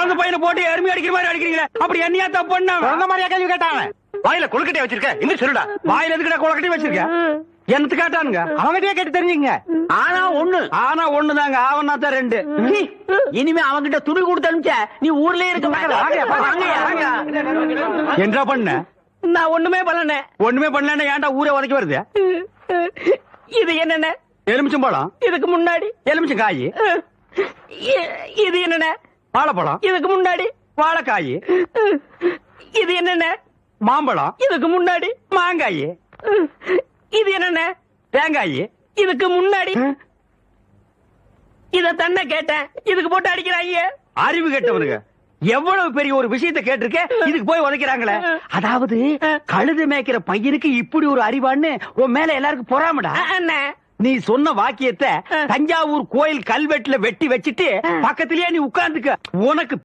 அந்த பையனை போட்டு எருமை அடிக்கிற மாதிரி அடிக்கிறீங்களே, அப்படி என்னையா தப்பு பண்ண? அந்த மாதிரியா கேள்வி கேட்டாங்க? வாயில கொழுக்கட்டையை வச்சிருக்க, இன்னும் சொல்லுடா. வாயில எதுக்குடா கொழுக்கட்டையை வச்சிருக்க? என்னத்து கேட்டானுங்க? அவங்ககிட்டயே கேட்டு தெரிஞ்சுங்க. ஆனா ஒண்ணுதாங்க, ஆவனா தான் ரெண்டு. இனிமே அவங்கிட்ட துணி கொடுத்து அனுப்பிச்ச நீ ஊர்லயே இருக்க என்ன பண்ண? நான் ஒண்ணுமே பண்ணல. ஒண்ணுமே பண்ணல, ஏன்டா ஊரே உதைக்க வருது? இது என்னென்ன? எலுமிச்சம்பழம். இதுக்கு முன்னாடி எலுமிச்சம் காய். இது என்னென்ன? வாழைப்பழம். இதுக்கு முன்னாடி வாழைக்காய். இது என்னென்ன? மாம்பழம். இதுக்கு முன்னாடி மாங்காய். இது என்னென்ன? தேங்காய். இதுக்கு முன்னாடி இத தன்ன கேட்டேன், இதுக்கு போட்டு அடிக்கிறாங்க. அறிவு கேட்டவனுங்க, எவ்வளவு பெரிய ஒரு விஷயத்தை கேட்டிருக்க, இதுக்கு போய் உதைக்கிறாங்களே. அதாவது கழுது மேய்க்கிற பையனுக்கு இப்படி ஒரு அறிவான்னு உன் மேல எல்லாருக்கும் பொறாமடா. அண்ணே, நீ சொன்ன வாக்கியத்தை தஞ்சாவூர் கோயில் கல்வெட்டுல வெட்டி வச்சிட்டு பக்கத்திலேயே நீ உட்கார்ந்துக்க. உனக்கு